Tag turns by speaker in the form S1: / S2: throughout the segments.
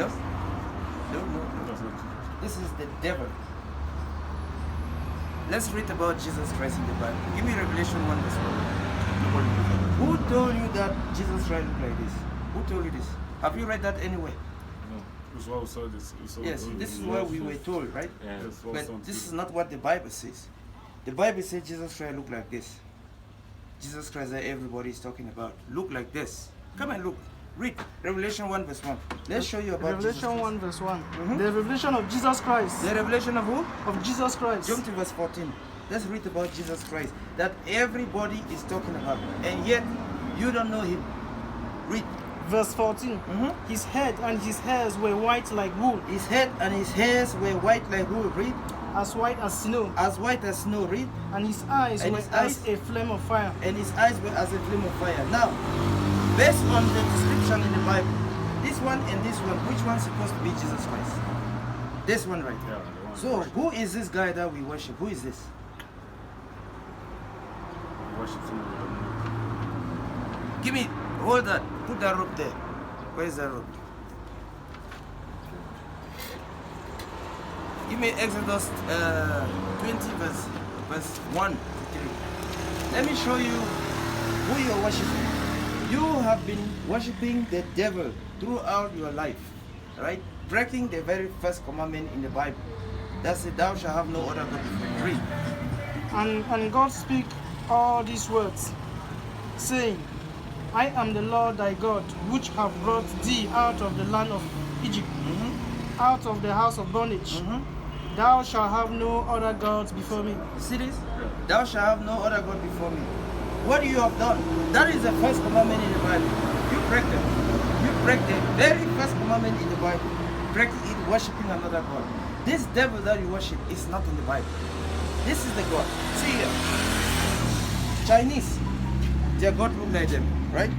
S1: No? No. This is the devil. Let's read about Jesus Christ in the Bible. Give me Revelation 1 verse 1. Who told you that Jesus Christ looked like this? Who told you this? Have you read that anywhere?
S2: No. That's why we saw this.
S1: Yes, this is what we were told, right?
S3: Yeah.
S1: But this is not what the Bible says. The Bible says Jesus Christ looked like this. Jesus Christ that everybody is talking about look like this. Come and look. Read Revelation 1 verse 1. Let's show you about
S4: Revelation
S1: Jesus
S4: 1 verse 1. The revelation of Jesus Christ.
S1: The revelation of who?
S4: Of Jesus Christ.
S1: Jump to verse 14. Let's read about Jesus Christ that everybody is talking about, and yet you don't know him. Read.
S4: Verse 14. His head and his hairs were white like wool.
S1: His head and his hairs were white like wool. Read.
S4: As white as snow.
S1: As white as snow. Read.
S4: And his eyes
S1: And
S4: were
S1: his
S4: as
S1: eyes-
S4: a flame of fire.
S1: And his eyes were as a flame of fire. Now, based on the description in the Bible, this one and this one, which one's supposed to be Jesus Christ? This one right here.
S2: Yeah, the one
S1: So, who is this guy that we worship? Who is this?
S2: worship someone.
S1: Give me, hold that. Put that rope there. Where is that rope? Give me Exodus 20 verse 1 to 3. Let me show you who you're worshiping. You have been worshiping the devil throughout your life, right? Breaking the very first commandment in the Bible. That's it, thou shalt have no other God before me. Read.
S4: And God spake all these words, saying, I am the Lord thy God, which have brought thee out of the land of Egypt, out of the house of bondage. Thou shalt have no other gods before me.
S1: See this? Thou shalt have no other God before me. What you have done, that is the first commandment in the Bible. You break them. You break the very first commandment in the Bible. Break it, worshiping another God. This devil that you worship is not in the Bible. This is the God. See here. Chinese, their God look like them, right?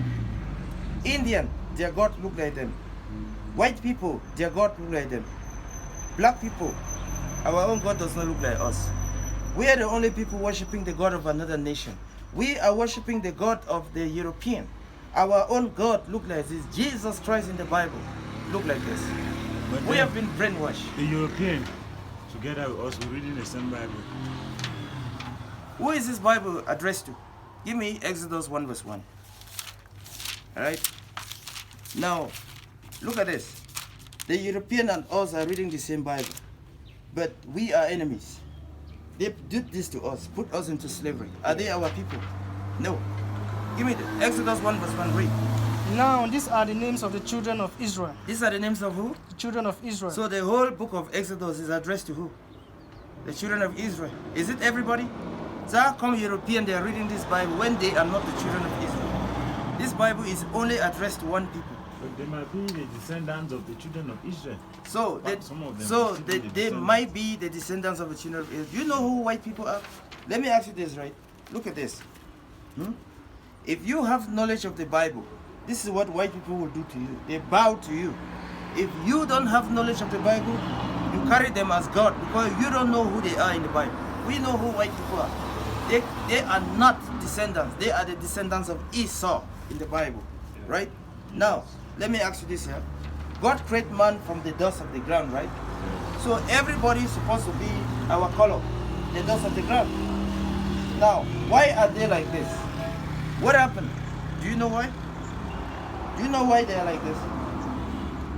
S1: Indian, their God look like them. White people, their God look like them. Black people, our own God does not look like us. We are the only people worshiping the God of another nation. We are worshiping the God of the European. Our own God look like this. Jesus Christ in the Bible look like this.
S3: But
S1: We
S3: then
S1: have been brainwashed.
S3: the European, together with us, we're reading the same Bible.
S1: Who is this Bible addressed to? Give me Exodus 1 verse 1. Alright? Now, look at this. The European and us are reading the same Bible. But we are enemies. They did this to us, put us into slavery. Are they our people? No. Give me the Exodus 1 verse 1. Read.
S4: Now these are the names of the children of Israel.
S1: These are the names of who?
S4: The children of Israel.
S1: So the whole book of Exodus is addressed to who? The children of Israel. Is it everybody? So how come European they are reading this Bible when they are not the children of Israel? This Bible is only addressed to one people.
S3: But they might be the descendants of the children of Israel.
S1: So
S3: But some of them
S1: so
S3: should
S1: they,
S3: be the
S1: they
S3: descendants.
S1: might be the descendants of the children of Israel. Do you know who white people are? Let me ask you this, right? Look at this. If you have knowledge of the Bible, this is what white people will do to you. They bow to you. If you don't have knowledge of the Bible, you carry them as God because you don't know who they are in the Bible. We know who white people are. They are not descendants. They are the descendants of Esau in the Bible, right? Now, let me ask you this here. God created man from the dust of the ground, right? So everybody is supposed to be our color, the dust of the ground. Now, why are they like this? What happened? Do you know why? Do you know why they are like this?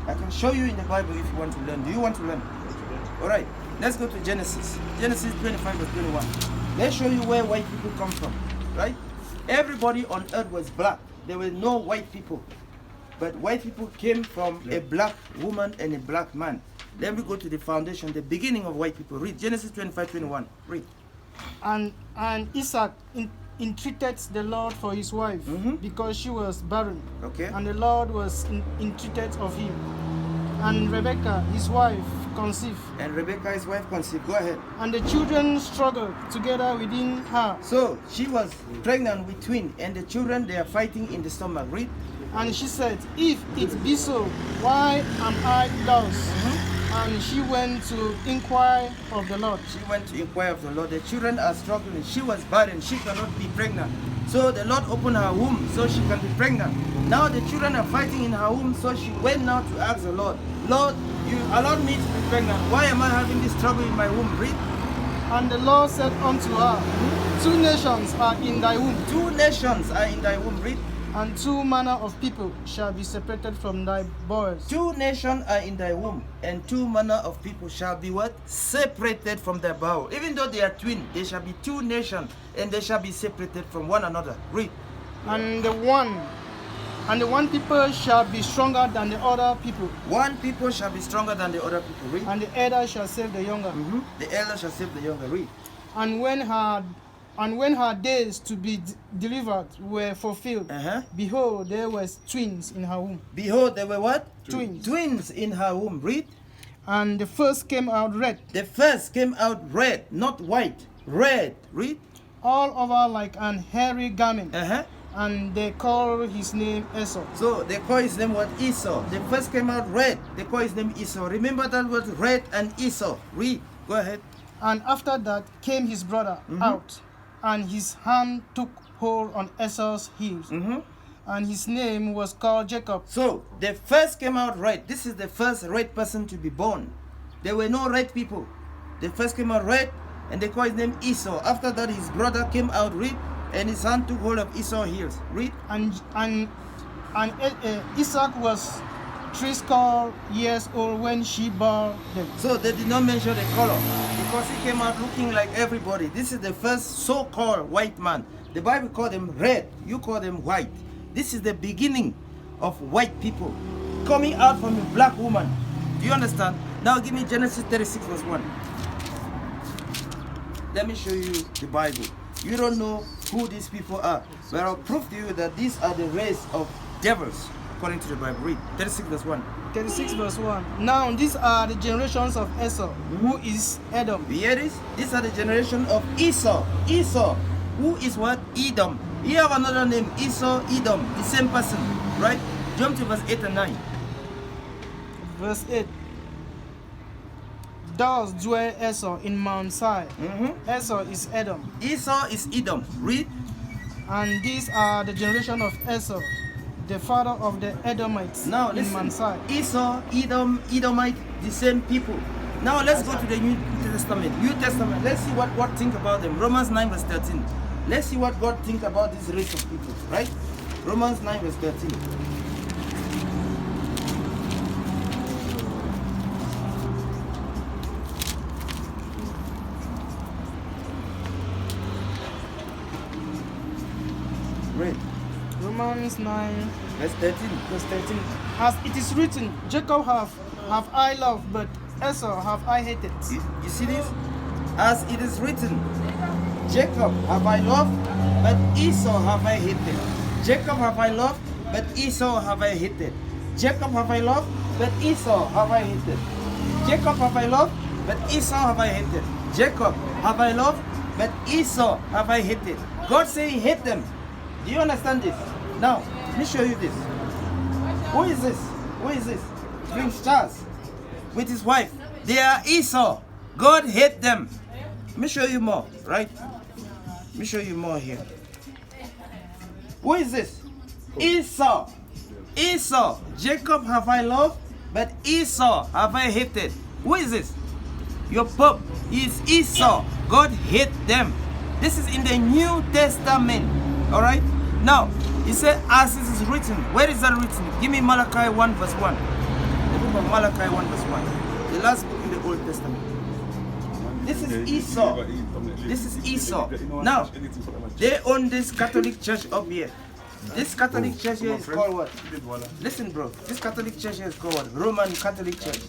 S1: I can show you in the Bible if you want to learn. Do you want to learn? All right, let's go to Genesis. Genesis 25 verse 21. Let's show you where white people come from, right? Everybody on earth was black. There were no white people. But white people came from a black woman and a black man. Then we go to the foundation, the beginning of white people. Read Genesis 25:21. Read.
S4: And Isaac entreated the Lord for his wife because she was barren.
S1: Okay.
S4: And the Lord was entreated of him. And Rebekah, his wife, conceived.
S1: And Rebekah, his wife, conceived. Go ahead.
S4: And the children struggled together within her.
S1: So she was pregnant with twins, and the children they are fighting in the stomach. Read.
S4: And she said, If it be so, why am I lost? And she went to inquire of the Lord.
S1: She went to inquire of the Lord. The children are struggling. She was barren. She cannot be pregnant. So the Lord opened her womb so she can be pregnant. Now the children are fighting in her womb, so she went now to ask the Lord, Lord, you allowed me to be pregnant. Why am I having this trouble in my womb? Read.
S4: And the Lord said unto her, 2 nations are in thy womb,
S1: 2 nations are in thy womb. Read.
S4: and 2 manner of people shall be separated from thy bowels.
S1: 2 nations are in thy womb, and 2 manner of people shall be what? Separated from their bowel. Even though they are twin, they shall be 2 nations, and they shall be separated from one another. Read.
S4: And the one people shall be stronger than the other people,
S1: One people shall be stronger than the other people. Read.
S4: and the elder shall save the younger.
S1: The elder shall save the younger. Read.
S4: And when her days to be delivered were fulfilled, behold, there were twins in her womb.
S1: Behold, there were what?
S4: Twins.
S1: Twins in her womb. Read.
S4: And the first came out red,
S1: The first came out red, not white. Red. Read.
S4: all over like an hairy garment,
S1: Uh-huh.
S4: and they called his name Esau.
S1: So they call his name what? Esau. The first came out red. They call his name Esau. Remember that word, red and Esau. Read. Go ahead.
S4: And after that came his brother out, and his hand took hold on Esau's heels, and his name was called Jacob.
S1: So the first came out red. This is the first red person to be born. There were no red people. The first came out red, and they call his name Esau. After that, his brother came out red, and his hand took hold of Esau's heels. Read.
S4: And Isaac was 30 years old when she bore them.
S1: So they did not mention the color because he came out looking like everybody. This is the first so-called white man. The Bible called them red. You call them white. This is the beginning of white people coming out from a black woman. Do you understand? Now give me Genesis 36 verse 1. Let me show you the Bible. You don't know who these people are, but I'll prove to you that these are the race of devils according to the Bible. Read 36 verse 1.
S4: 36 verse 1. Now these are the generations of Esau, who is Edom.
S1: You hear this? These are the generation of Esau. Esau, who is what? Edom. You have another name, Esau, Edom, the same person, right? Jump to verse 8 and 9.
S4: Verse 8. Thus dwell Esau in Mount Seir. Esau is Edom.
S1: Esau is Edom. Read.
S4: And these are the generation of Esau, the father of the Edomites
S1: Now
S4: in
S1: listen.
S4: Mount Seir.
S1: Esau, Edom, Edomite, the same people. Now let's go to the New Testament. New Testament. Let's see what God think about them. Romans 9 verse 13. Let's see what God think about this race of people, right? Romans 9 verse 13. Read.
S4: Romans 9
S1: Verse 13.
S4: verse 13. As it is written, Jacob have I loved, but Esau have I hated.
S1: You see this? As it is written, Jacob have I loved, but Esau have I hated. Jacob have I loved, but Esau have I hated. Jacob have I loved, but Esau have I hated. Jacob have I loved, but Esau have I hated. Jacob have I loved, but Esau have I hated. God say he hate them. Do you understand this? Now, let me show you this. Who is this? Who is this? Prince Charles with his wife. They are Esau. God hate them. Let me show you more, right? Let me show you more here. Who is this? Esau. Esau. Jacob have I loved, but Esau have I hated. Who is this? Your Pope is Esau. God hate them. This is in the New Testament. Alright? Now, he said, as it is written. Where is that written? Give me Malachi 1 verse 1. The book of Malachi 1 verse 1. The last book in the Old Testament. This is Esau. This is Esau. Now, they own this Catholic church up here. This Catholic church here is called what? Listen, bro. This Catholic church here is called what? Roman Catholic Church.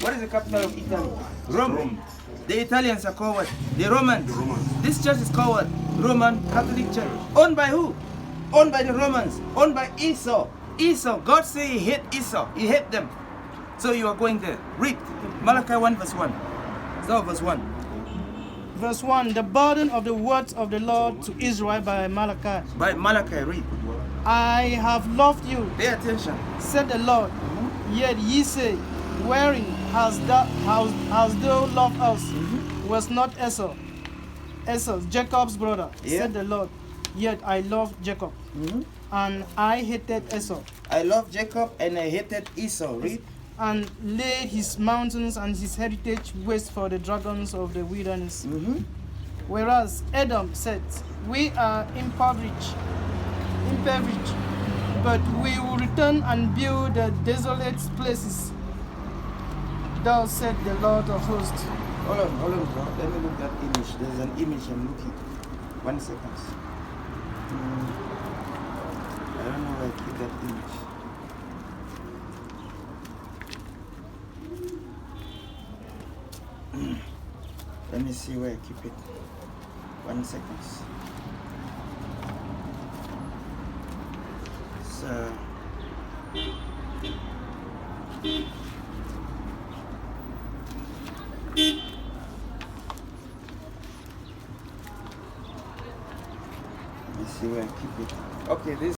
S1: What is the capital of Italy? Rome. The Italians are called what? The Romans. This church is called what? Roman Catholic Church. Owned by who? Owned by the Romans. Owned by Esau. Esau. God say he hate Esau. He hate them. So you are going there. Read. Malachi 1 verse 1. Start verse 1.
S4: Verse 1. The burden of the words of the Lord to Israel by Malachi.
S1: By Malachi, read.
S4: I have loved you,
S1: Pay attention.
S4: said the Lord. Yet ye say, wherein hast thou loved us? Was not Esau, Jacob's brother,
S1: Yeah.
S4: said the Lord. Yet I loved Jacob, and I hated Esau,
S1: I love Jacob and I hated Esau. Read.
S4: and laid his mountains and his heritage waste for the dragons of the wilderness. Whereas Edom said, we are impoverished, but we will return and build the desolate places. Thus said the Lord of hosts.
S1: Hold on, bro. Let me look at that image. There's an image I'm looking. 1 second. I don't know where I keep that image. Let me see where I keep it. 1 second. So. Let me see where I keep it. Okay, this